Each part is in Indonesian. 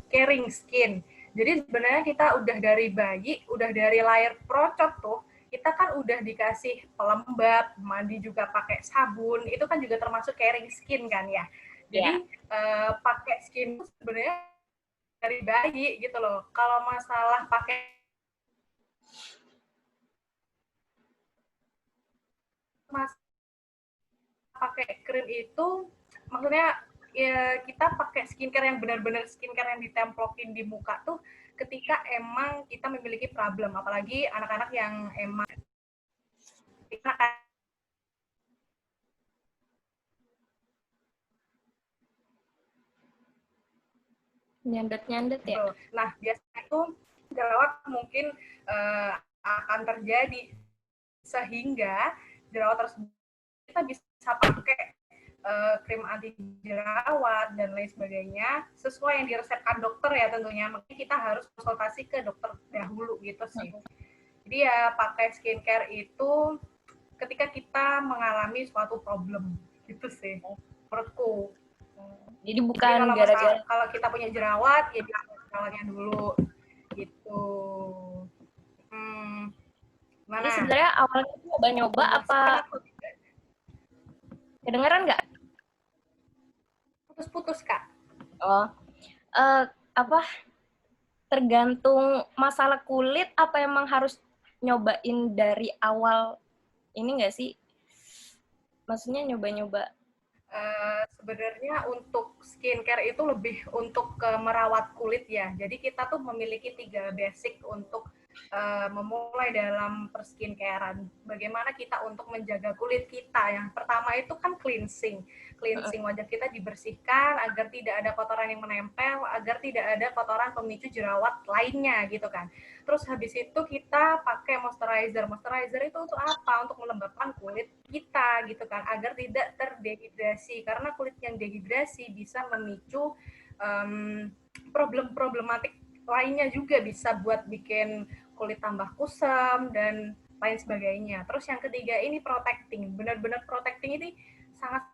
caring skin. Jadi sebenarnya kita udah dari bayi, udah dari lahir procot tuh, kita kan udah dikasih pelembab, mandi juga pakai sabun, itu kan juga termasuk caring skin kan ya. Ya. Jadi pakai skin sebenarnya dari bayi gitu loh. Kalau masalah pakai krim itu, maksudnya ya kita pakai skincare yang benar-benar skincare yang ditemplokin di muka tuh ketika emang kita memiliki problem, apalagi anak-anak yang emang kita Nyandet-nyandet ya. Nah, biasanya itu jerawat mungkin akan terjadi sehingga jerawat tersebut kita bisa pakai krim anti jerawat dan lain sebagainya sesuai yang diresepkan dokter ya tentunya. Makanya kita harus konsultasi ke dokter dahulu gitu sih. Jadi ya pakai skincare itu ketika kita mengalami suatu problem gitu sih menurutku. Jadi Jadi bukan kalau gara-gara kalau kita punya jerawat ya jerawatnya dulu gitu. Jadi Mana? sebenarnya awalnya nyoba-nyoba apa kedengeran nggak? Putus-putus Kak. Oh, apa tergantung masalah kulit apa emang harus nyobain dari awal ini nggak sih? Maksudnya nyoba-nyoba. Sebenarnya untuk skincare itu lebih untuk merawat kulit ya. Jadi kita tuh memiliki 3 basic untuk memulai dalam perskincarean. Bagaimana kita untuk menjaga kulit kita? Yang pertama itu kan cleansing. Cleansing wajah kita dibersihkan agar tidak ada kotoran yang menempel, agar tidak ada kotoran pemicu jerawat lainnya gitu kan. Terus habis itu kita pakai moisturizer. Moisturizer itu untuk apa? Untuk melembabkan kulit kita gitu kan, agar tidak terdehidrasi. Karena kulit yang dehidrasi bisa memicu problematik lainnya juga, bisa buat bikin kulit tambah kusam dan lain sebagainya. Terus yang ketiga ini protecting. Benar-benar protecting ini sangat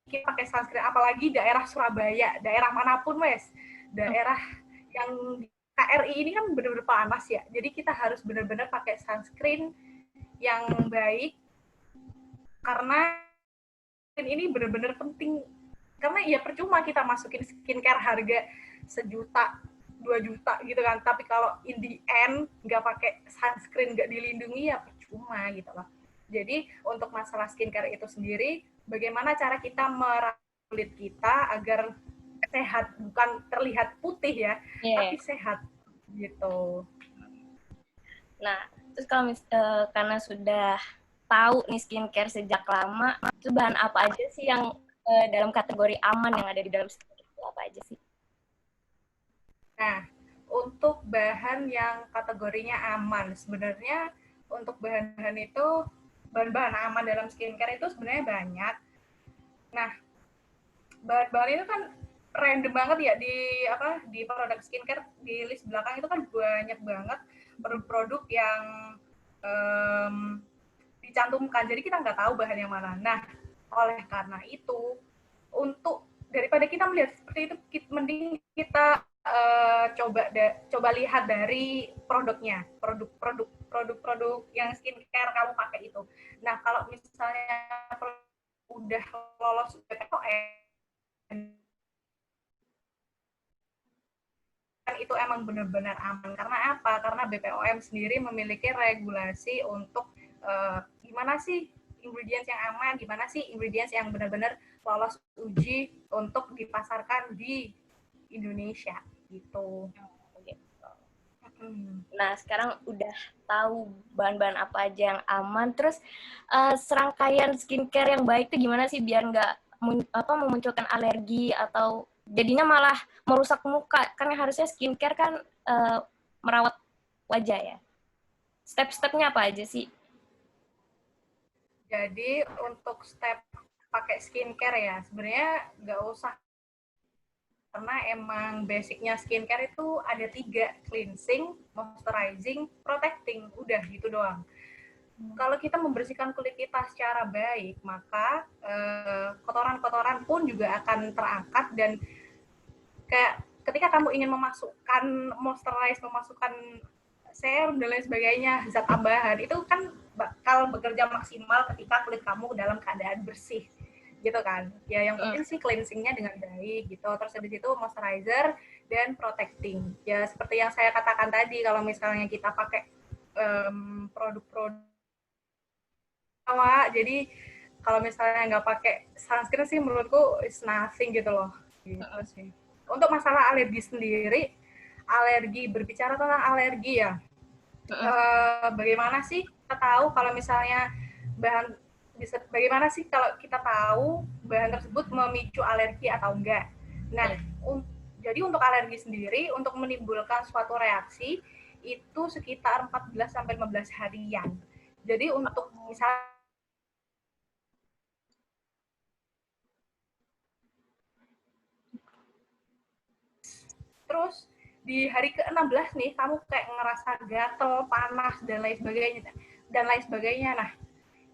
kita pakai sunscreen, apalagi daerah Surabaya, daerah manapun wes, daerah yang KRI ini kan benar-benar panas ya, jadi kita harus benar-benar pakai sunscreen yang baik karena ini benar-benar penting. Karena ya percuma kita masukin skincare harga 1 juta 2 juta gitu kan, tapi kalau in the end nggak pakai sunscreen, nggak dilindungi, ya percuma gitu loh. Jadi untuk masalah skincare itu sendiri, bagaimana cara kita merawat kulit kita agar sehat, bukan terlihat putih ya, tapi sehat gitu. Nah, terus kalau karena sudah tahu nih skincare sejak lama, itu bahan apa aja sih yang dalam kategori aman yang ada di dalam skincare itu apa aja sih? Nah, untuk bahan yang kategorinya aman, sebenarnya untuk bahan-bahan itu, bahan-bahan aman dalam skincare itu sebenarnya banyak. Nah, bahan-bahan itu kan random banget ya di produk skincare, di list belakang itu kan banyak banget produk-produk yang dicantumkan. Jadi kita nggak tahu bahan yang mana. Nah, oleh karena itu, untuk daripada kita melihat seperti itu, mending kita coba lihat dari produknya, produk yang skincare kamu pakai itu. Nah, kalau misalnya udah lolos BPOM, itu emang benar-benar aman. Karena apa? Karena BPOM sendiri memiliki regulasi untuk gimana sih ingredients yang aman, gimana sih ingredients yang benar-benar lolos uji untuk dipasarkan di Indonesia gitu. Nah, sekarang udah tahu bahan-bahan apa aja yang aman. Terus serangkaian skincare yang baik itu gimana sih biar nggak memunculkan alergi atau jadinya malah merusak muka? Karena harusnya skincare kan merawat wajah ya. Step-stepnya apa aja sih? Jadi untuk step pakai skincare ya, sebenarnya nggak usah, karena emang basicnya skincare itu ada 3, cleansing, moisturizing, protecting, udah gitu doang. Kalau kita membersihkan kulit kita secara baik, maka kotoran-kotoran pun juga akan terangkat, dan kayak ketika kamu ingin memasukkan moisturize, memasukkan serum dan lain sebagainya, zat tambahan itu kan bakal bekerja maksimal ketika kulit kamu dalam keadaan bersih gitu kan. Ya yang penting sih cleansingnya dengan baik gitu. Terus habis itu moisturizer dan protecting. Ya seperti yang saya katakan tadi, kalau misalnya kita pakai produk-produk jadi kalau misalnya nggak pakai sunscreen sih menurutku is nothing gitu loh. Gitu sih. Untuk masalah alergi sendiri, berbicara tentang alergi ya, bagaimana sih kita tahu kalau misalnya bagaimana sih kalau kita tahu bahan tersebut memicu alergi atau enggak? Nah, jadi untuk alergi sendiri, untuk menimbulkan suatu reaksi itu sekitar 14 sampai 15 harian. Jadi untuk misalnya terus di hari ke-16 nih kamu kayak ngerasa gatel, panas dan lain sebagainya. Nah,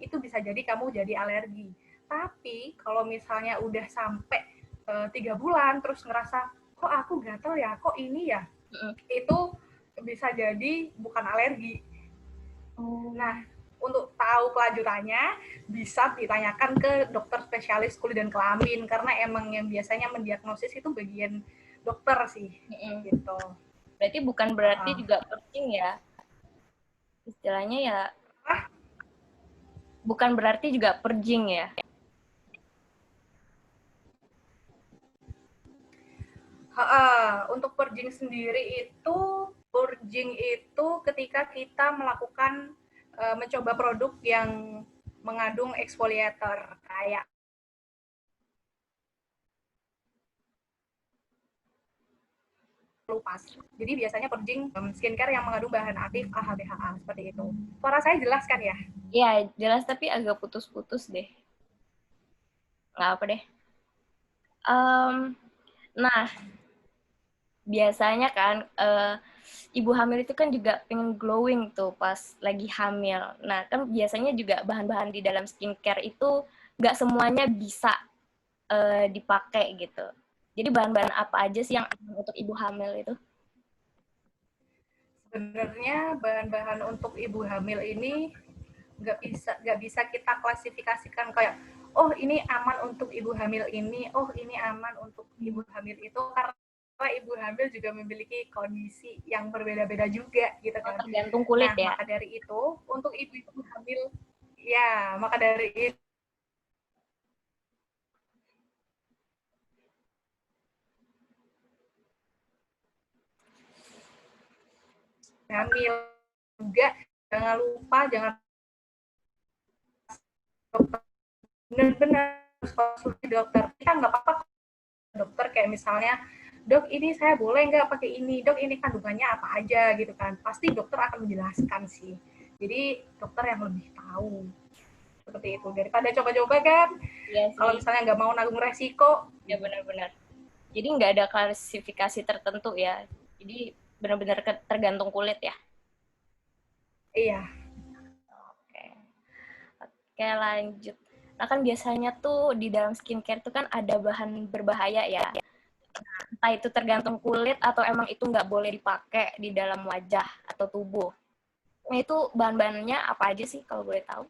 itu bisa jadi kamu jadi alergi. Tapi kalau misalnya udah sampai 3 bulan terus ngerasa kok aku gatel ya, kok ini ya, itu bisa jadi bukan alergi. Nah, untuk tahu kelanjutannya bisa ditanyakan ke dokter spesialis kulit dan kelamin karena emang yang biasanya mendiagnosis itu bagian dokter sih, gitu. Berarti bukan berarti juga purging ya? Istilahnya ya, bukan berarti juga purging ya? Untuk purging sendiri itu ketika kita melakukan mencoba produk yang mengandung exfoliator kayak lupas. Jadi biasanya purging skincare yang mengandung bahan aktif AHA BHA seperti itu. Suara saya jelas kan ya? Iya, jelas tapi agak putus-putus deh. Nggak apa deh. Nah, biasanya kan ibu hamil itu kan juga pengen glowing tuh pas lagi hamil. Nah, kan biasanya juga bahan-bahan di dalam skincare itu nggak semuanya bisa dipakai gitu. Jadi bahan-bahan apa aja sih yang aman untuk ibu hamil itu? Sebenarnya bahan-bahan untuk ibu hamil ini nggak bisa kita klasifikasikan kayak oh ini aman untuk ibu hamil ini, oh ini aman untuk ibu hamil itu, karena ibu hamil juga memiliki kondisi yang berbeda-beda juga gitu kan. Tergantung kulit Nah, ya. maka dari itu untuk ibu-ibu hamil ya, maka dari itu hamil juga jangan benar-benar konsultasi dokter. Kita nggak apa-apa dokter kayak misalnya dok ini saya boleh nggak pakai ini, dok ini kandungannya apa aja gitu kan, pasti dokter akan menjelaskan sih. Jadi dokter yang lebih tahu seperti itu daripada coba-coba kan. Iya sih. Kalau misalnya nggak mau nanggung resiko. Ya benar-benar. Jadi nggak ada klasifikasi tertentu ya. Jadi benar-benar tergantung kulit ya. Iya. Oke, lanjut. Nah kan biasanya tuh di dalam skincare tuh kan ada bahan berbahaya ya. Entah itu tergantung kulit atau emang itu nggak boleh dipakai di dalam wajah atau tubuh. Nah itu bahan-bahannya apa aja sih kalau boleh tahu?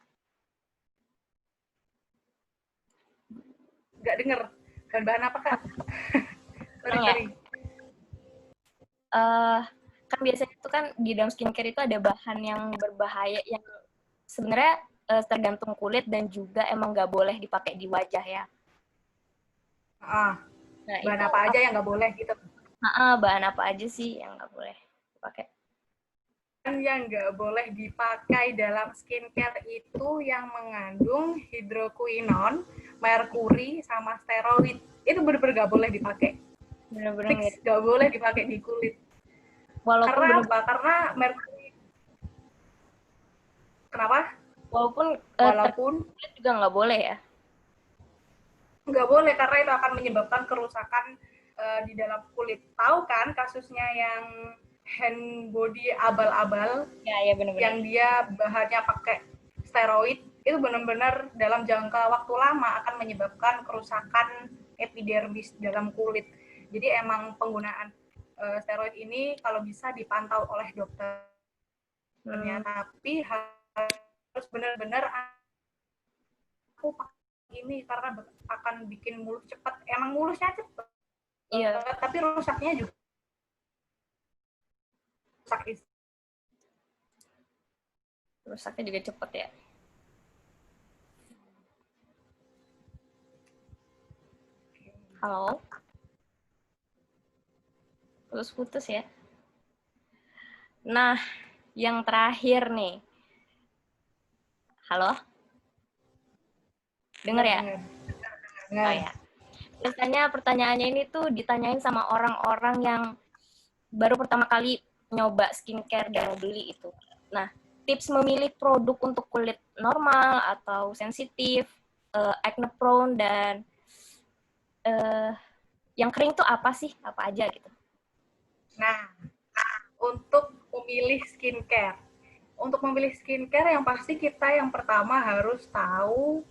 Nggak denger. Bahan-bahan apa kak? sorry. Kan biasanya itu kan di dalam skincare itu ada bahan yang berbahaya yang sebenarnya tergantung kulit dan juga emang nggak boleh dipakai di wajah ya. Nah, bahan apa aja yang nggak boleh gitu? Bahan apa aja sih yang nggak boleh dipakai? Yang nggak boleh dipakai dalam skincare itu yang mengandung hidroquinone, merkuri, sama steroid. Itu benar-benar nggak boleh dipakai. Bener-bener nggak boleh dipakai di kulit. Walaupun karena apa? Karena merkuri. Kenapa? Walaupun kulit juga nggak boleh ya? Nggak boleh, karena itu akan menyebabkan kerusakan di dalam kulit. Tahu kan kasusnya yang hand body abal-abal? Ya benar-benar. Yang dia bahannya pakai steroid, itu benar-benar dalam jangka waktu lama akan menyebabkan kerusakan epidermis dalam kulit. Jadi emang penggunaan steroid ini kalau bisa dipantau oleh dokternya, tapi harus benar-benar aku pakai ini karena akan bikin mulus cepat. Emang mulusnya cepat, tapi rusaknya juga rusaknya juga cepat ya. Halo, putus ya. Nah, yang terakhir nih. Halo? Dengar ya? Dengar. Oh ya. Biasanya pertanyaannya ini tuh ditanyain sama orang-orang yang baru pertama kali nyoba skincare dan beli itu. Nah, tips memilih produk untuk kulit normal atau sensitif, acne prone, dan yang kering tuh apa sih? Apa aja gitu? Nah, untuk memilih skincare. Untuk memilih skincare yang pasti kita yang pertama harus tahu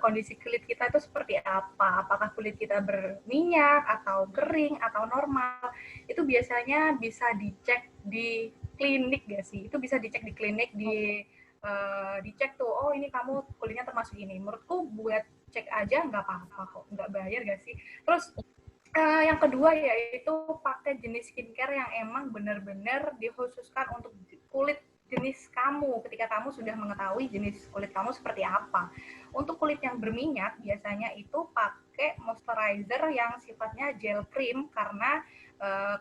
kondisi kulit kita itu seperti apa. Apakah kulit kita berminyak atau kering atau normal. Itu biasanya bisa dicek di klinik gak sih? Itu bisa dicek di klinik, dicek tuh, oh ini kamu kulitnya termasuk ini. Menurutku buat cek aja nggak apa-apa kok, nggak bayar gak sih? Terus yang kedua yaitu pakai jenis skincare yang emang benar-benar dikhususkan untuk kulit jenis kamu ketika kamu sudah mengetahui jenis kulit kamu seperti apa. Untuk kulit yang berminyak biasanya itu pakai moisturizer yang sifatnya gel cream karena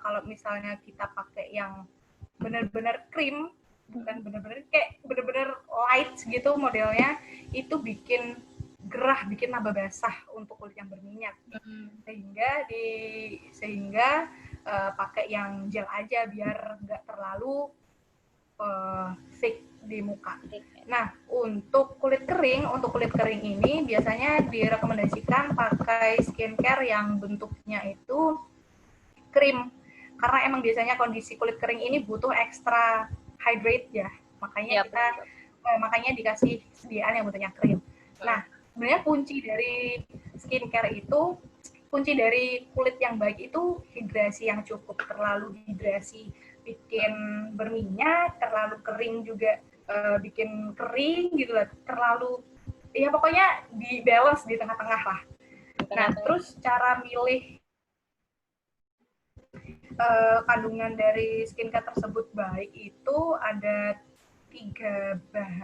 kalau misalnya kita pakai yang benar-benar krim, bukan benar-benar kayak benar-benar light gitu modelnya, itu bikin gerah, bikin nambah basah untuk kulit yang berminyak. Sehingga pakai yang gel aja biar nggak terlalu thick di muka. Nah, untuk kulit kering ini biasanya direkomendasikan pakai skincare yang bentuknya itu krim. Karena emang biasanya kondisi kulit kering ini butuh extra hydrate ya. Makanya makanya dikasih sediaan yang bentuknya krim. Nah, sebenarnya kunci dari skincare itu, kunci dari kulit yang baik itu hidrasi yang cukup. Terlalu hidrasi bikin berminyak, terlalu kering juga bikin kering gitu lah. Terlalu, ya pokoknya di balance di tengah-tengah lah. Nah, terus cara milih kandungan dari skincare tersebut baik itu ada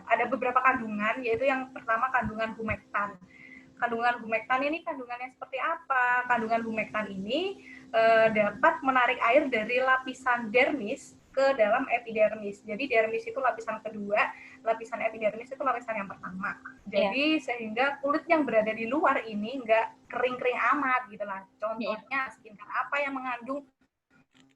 ada beberapa kandungan, yaitu yang pertama kandungan humektan. Kandungan humektan ini kandungannya seperti apa? Kandungan humektan ini dapat menarik air dari lapisan dermis ke dalam epidermis. Jadi dermis itu lapisan kedua, lapisan epidermis itu lapisan yang pertama. Jadi sehingga kulit yang berada di luar ini nggak kering-kering amat gitu lah. Contohnya skincare apa yang mengandung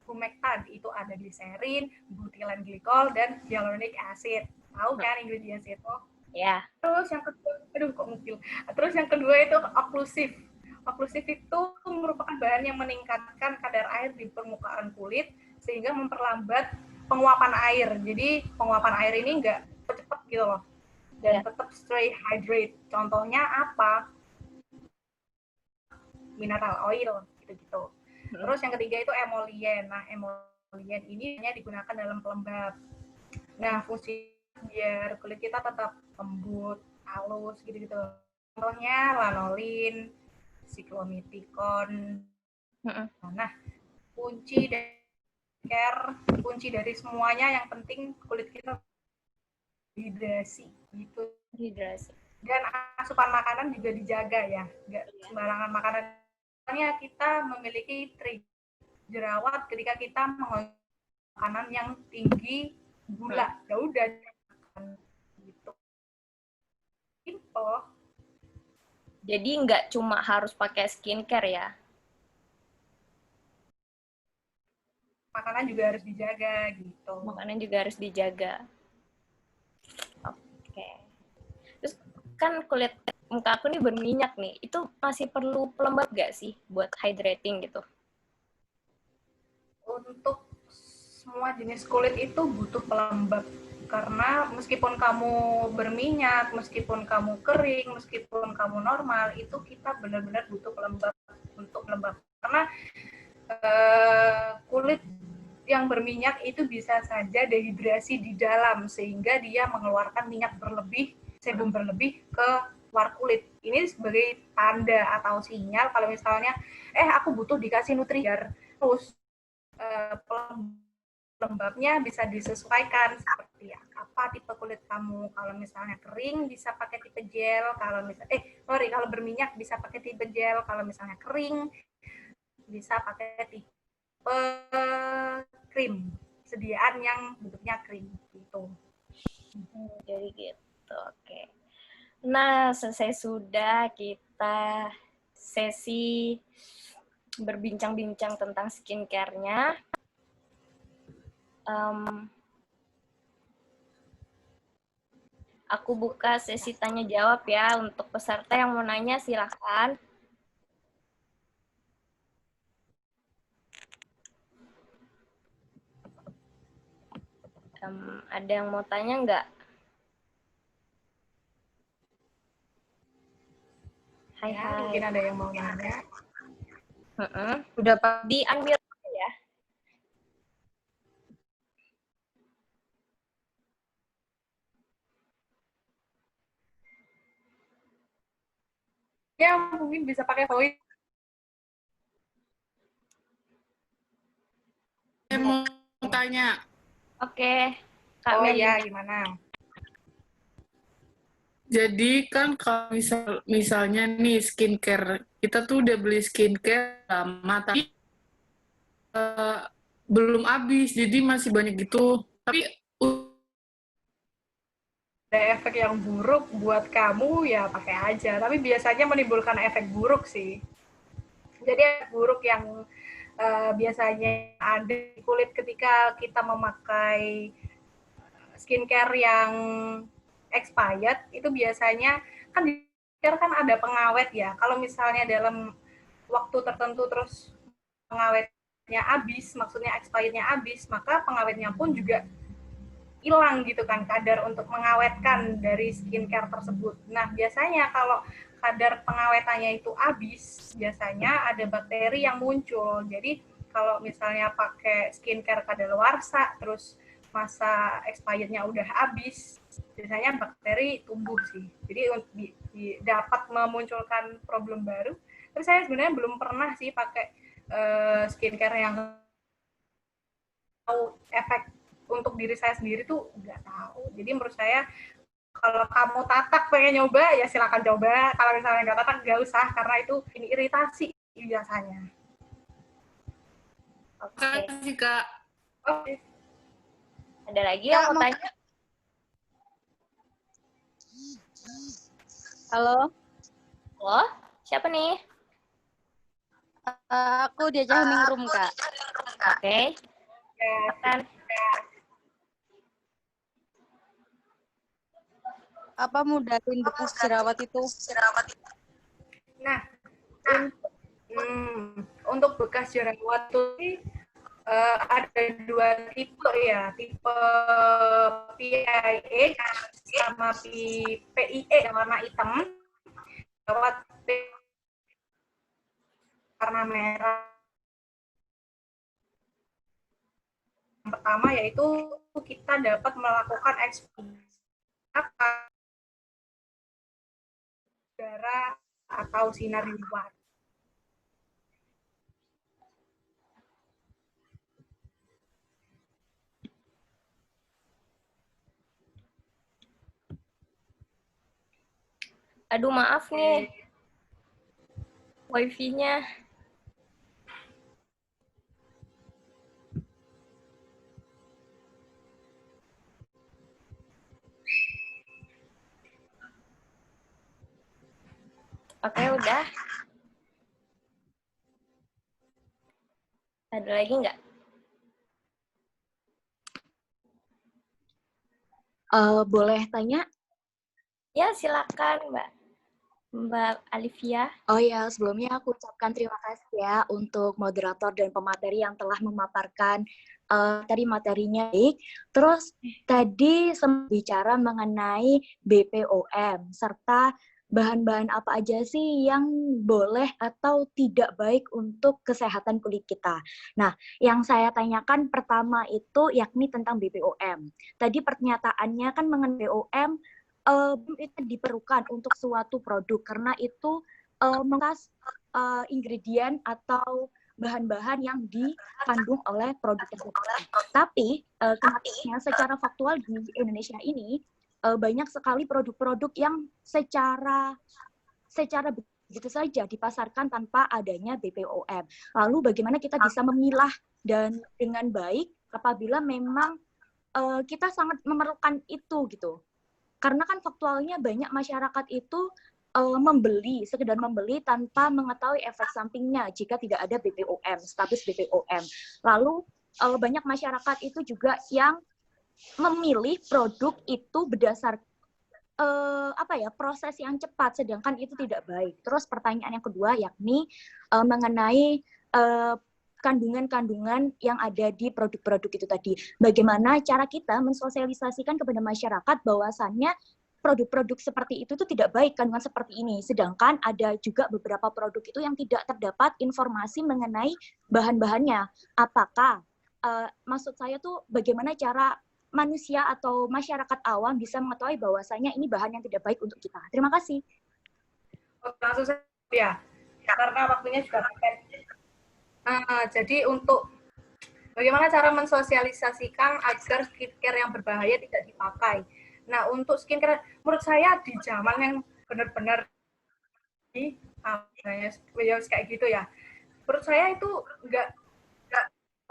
humektan, itu ada gliserin, butilan glikol, dan hyaluronic acid. Tahu kan ingredients itu? Ya. Terus yang kedua, Terus yang kedua itu oklusif. Oklusif itu merupakan bahan yang meningkatkan kadar air di permukaan kulit sehingga memperlambat penguapan air. Jadi penguapan air ini nggak cepat gitu loh. Dan tetap stay hydrate. Contohnya apa? Mineral oil gitu-gitu. Terus yang ketiga itu emolien. Nah, emolien ini hanya digunakan dalam pelembab. Nah, fungsi biar kulit kita tetap lembut, halus gitu-gitu. Contohnya lanolin, siklomitikon. Nah, kunci dari semuanya yang penting kulit kita hidrasi gitu. Hidrasi. Dan asupan makanan juga dijaga ya, nggak sembarangan makanan. Kita memiliki trik jerawat ketika kita mengonsumsi makanan yang tinggi gula. Ya udah gitu. Simple. Jadi nggak cuma harus pakai skincare ya? Makanan juga harus dijaga gitu. Makanan juga harus dijaga. Oke. Terus kan kulit muka aku nih berminyak nih, itu masih perlu pelembab gak sih buat hydrating gitu? Untuk semua jenis kulit itu butuh pelembab. Karena meskipun kamu berminyak, meskipun kamu kering, meskipun kamu normal, itu kita benar-benar butuh pelembab untuk pelembab. Karena kulit yang berminyak itu bisa saja dehidrasi di dalam sehingga dia mengeluarkan minyak berlebih, sebum berlebih ke luar kulit. Ini sebagai tanda atau sinyal kalau misalnya aku butuh dikasih nutrisi terus lembabnya bisa disesuaikan seperti apa tipe kulit kamu. Kalau misalnya kering bisa pakai tipe gel, kalau misalnya kalau berminyak bisa pakai tipe gel, kalau misalnya kering bisa pakai tipe krim, sediaan yang bentuknya krim gitu. Jadi gitu, oke. Nah, selesai sudah kita sesi berbincang-bincang tentang skincare-nya. Aku buka sesi tanya jawab ya. Untuk peserta yang mau nanya silakan. Ada yang mau tanya nggak? Hai, ya, hai. mungkin ada yang mau nanya. Udah diambil ya. Ya, mungkin bisa pakai voice. Saya mau tanya. Oke. Kak Oh Melina. ya, gimana? Jadi kan kalau misalnya nih skincare, kita tuh udah beli skincare lama, tapi belum habis, jadi masih banyak gitu. Tapi Ada efek yang buruk buat kamu ya pakai aja, tapi biasanya menimbulkan efek buruk sih. Jadi efek buruk yang biasanya ada di kulit ketika kita memakai skincare yang expired itu biasanya kan di skincare kan ada pengawet ya. Kalau misalnya dalam waktu tertentu terus pengawetnya habis, maksudnya expirednya habis, maka pengawetnya pun juga hilang gitu kan, kadar untuk mengawetkan dari skincare tersebut. Nah, biasanya kalau kadar pengawetannya itu habis, biasanya ada bakteri yang muncul. Jadi, kalau misalnya pakai skincare kadaluarsa, terus masa expirednya udah habis, biasanya bakteri tumbuh sih. Jadi, dapat memunculkan problem baru. Tapi saya sebenarnya belum pernah sih pakai skincare yang tahu efek untuk diri saya sendiri tuh nggak tahu. Jadi menurut saya kalau kamu tatak pengen nyoba ya silakan coba. Kalau misalnya nggak tatak nggak usah karena itu ini iritasi biasanya. Oke. Kasih Kak. Oke. Ada lagi yang mau tanya? Halo. Halo, siapa nih? Aku diajak Ningrum, Kak. Oke. Silakan. Apa mudahin bekas jerawat itu? Nah, untuk bekas jerawat itu ada dua tipe ya, tipe PIA sama PIE yang warna hitam. Jerawat warna merah. Yang pertama yaitu kita dapat melakukan eksposur udara atau sinar luar. Aduh, maaf nih. Wifi-nya. Oke, udah. Ada lagi nggak? Boleh tanya? Ya, silakan, Mbak Alivia. Oh ya, sebelumnya aku ucapkan terima kasih ya untuk moderator dan pemateri yang telah memaparkan tadi materinya baik. Terus tadi sempat bicara mengenai BPOM serta bahan-bahan apa aja sih yang boleh atau tidak baik untuk kesehatan kulit kita. Nah, yang saya tanyakan pertama itu yakni tentang BPOM. Tadi pernyataannya kan mengenai BPOM itu diperlukan untuk suatu produk karena itu mengkas ingredient atau bahan-bahan yang dikandung oleh produk tersebut. Tapi kenyataannya secara faktual di Indonesia ini banyak sekali produk-produk yang secara begitu saja dipasarkan tanpa adanya BPOM. Lalu bagaimana kita bisa memilah dan dengan baik apabila memang kita sangat memerlukan itu gitu. Karena kan faktualnya banyak masyarakat itu sekedar membeli tanpa mengetahui efek sampingnya jika tidak ada BPOM, status BPOM. Lalu banyak masyarakat itu juga yang memilih produk itu berdasar proses yang cepat, sedangkan itu tidak baik. Terus pertanyaan yang kedua yakni mengenai kandungan-kandungan yang ada di produk-produk itu tadi. Bagaimana cara kita mensosialisasikan kepada masyarakat bahwasannya produk-produk seperti itu tidak baik kandungan seperti ini. Sedangkan ada juga beberapa produk itu yang tidak terdapat informasi mengenai bahan-bahannya. Apakah maksud saya tuh bagaimana cara manusia atau masyarakat awam bisa mengetahui bahwasanya ini bahan yang tidak baik untuk kita. Terima kasih. Langsung saja ya, karena waktunya juga mepet. Jadi untuk bagaimana cara mensosialisasikan agar skincare yang berbahaya tidak dipakai. Nah, untuk skincare, menurut saya di zaman yang benar-benar kayak gitu ya, menurut saya itu nggak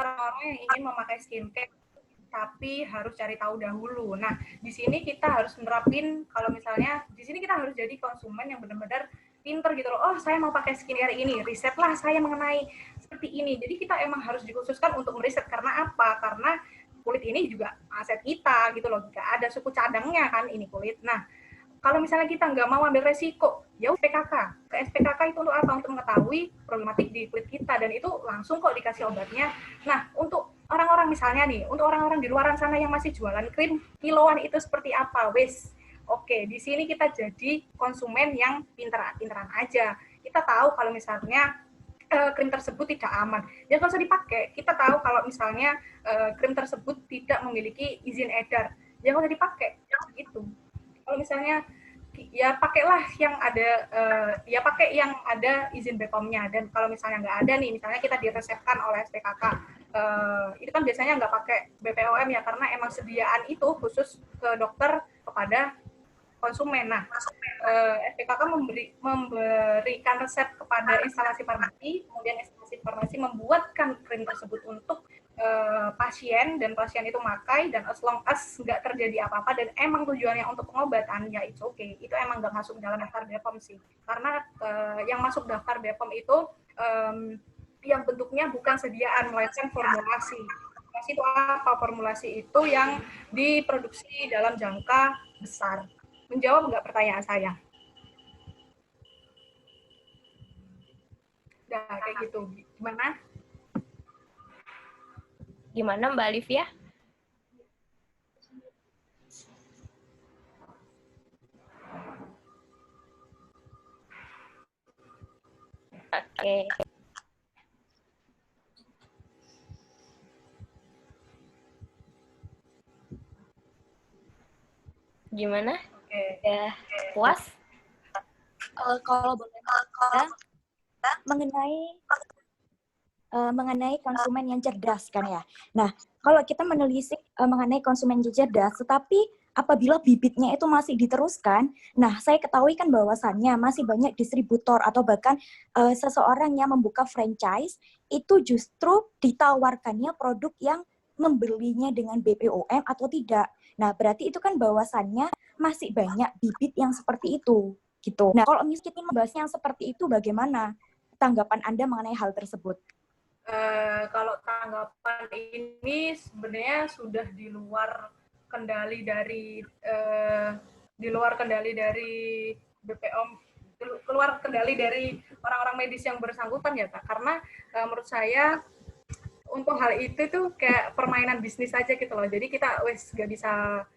orang-orang yang ingin memakai skincare, tapi harus cari tahu dahulu. Nah, di sini kita harus menerapin, kalau misalnya, di sini kita harus jadi konsumen yang benar-benar pinter gitu loh. Oh, saya mau pakai skincare ini, risetlah saya mengenai seperti ini. Jadi kita emang harus dikhususkan untuk meriset. Karena apa? Karena kulit ini juga aset kita gitu loh. Gak ada suku cadangnya kan ini kulit. Nah, kalau misalnya kita nggak mau ambil resiko, ya SPKK. Ke SPKK itu untuk apa? Untuk mengetahui problematik di kulit kita, dan itu langsung kok dikasih obatnya. Nah, untuk orang-orang misalnya nih, untuk orang-orang di luaran sana yang masih jualan krim kiloan itu seperti apa? Oke, di sini kita jadi konsumen yang pinteran aja. Kita tahu kalau misalnya krim tersebut tidak aman, ya nggak usah dipakai. Kita tahu kalau misalnya krim tersebut tidak memiliki izin edar, ya nggak usah dipakai. Gitu. Kalau misalnya ya pakailah yang ada pakai yang ada izin BPOM-nya. Dan kalau misalnya nggak ada nih, misalnya kita diresepkan oleh SPKK, itu kan biasanya nggak pakai BPOM ya, karena emang sediaan itu khusus ke dokter kepada konsumen. Nah, SPKK memberikan resep kepada instalasi farmasi, kemudian instalasi farmasi membuatkan krim tersebut untuk pasien, dan pasien itu makai, dan as long as nggak terjadi apa-apa dan emang tujuannya untuk pengobatan, ya it's okay. Itu emang nggak masuk dalam daftar BPOM sih. Karena yang masuk daftar BPOM itu yang bentuknya bukan sediaan, melainkan formulasi. Formulasi itu apa? Formulasi itu yang diproduksi dalam jangka besar. Menjawab nggak pertanyaan saya? Nah, kayak gitu. Gimana? Gimana Mbak Alivia? Oke. Gimana? Udah puas? Kalau boleh mengenai konsumen yang cerdas kan ya. Nah, kalau kita menelisik mengenai konsumen yang cerdas, tetapi apabila bibitnya itu masih diteruskan, nah saya ketahui kan bahwasannya masih banyak distributor atau bahkan seseorang yang membuka franchise itu justru ditawarkannya produk yang membelinya dengan BPOM atau tidak. Nah, berarti itu kan bahwasannya masih banyak bibit yang seperti itu gitu. Nah, kalau misalnya kita membahasnya yang seperti itu, bagaimana tanggapan Anda mengenai hal tersebut? Kalau tanggapan ini sebenarnya sudah di luar kendali dari BPOM, keluar kendali dari orang-orang medis yang bersangkutan ya Kak. Karena menurut saya untuk hal itu tuh kayak permainan bisnis aja gitu loh. Jadi kita nggak bisa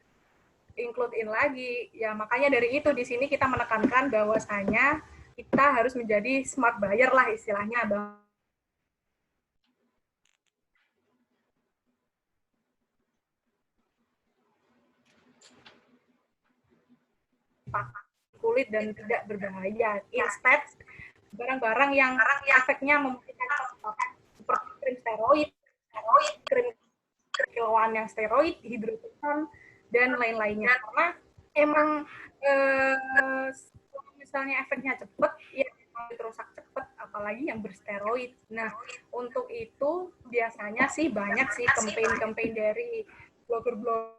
include in lagi. Ya makanya dari itu di sini kita menekankan bahwasanya kita harus menjadi smart buyer lah istilahnya. Kulit dan tidak berbahaya. Instead, barang-barang yang efeknya memungkinkan seperti krim steroid, krim kiloan yang steroid, hidroton, dan lain-lainnya. Karena emang misalnya efeknya cepat, ya rusak cepat, apalagi yang bersteroid. Nah, untuk itu biasanya sih banyak sih campaign-campaign dari blogger-blogger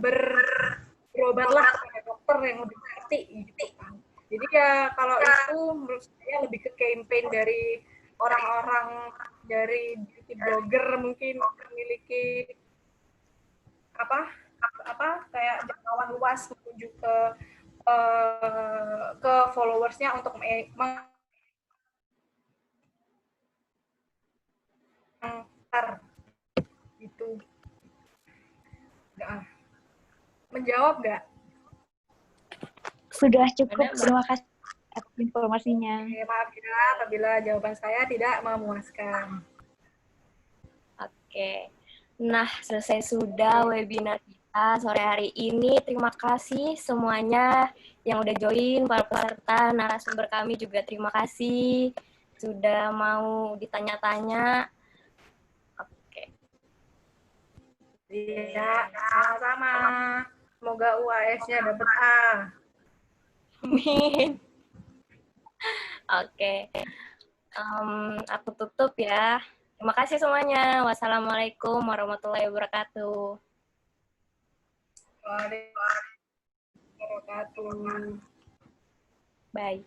berobatlah kepada dokter yang lebih ngerti gitu kan. Jadi ya kalau itu menurut saya lebih ke campaign dari orang-orang dari beauty blogger mungkin memiliki kayak jangkauan luas menuju ke followersnya untuk gitu. Nah, menjawab nggak? Sudah cukup, terima kasih atas informasinya. Maaf ya apabila jawaban saya tidak memuaskan. Oke. Nah, selesai sudah webinar kita sore hari ini. Terima kasih semuanya yang udah join, para peserta, narasumber kami juga terima kasih sudah mau ditanya-tanya. Oke. Iya, sama-sama. Semoga UAS-nya dapat A. Amin. Oke. Aku tutup ya. Terima kasih semuanya. Wassalamualaikum warahmatullahi wabarakatuh. Waalaikumsalam warahmatullahi wabarakatuh. Bye.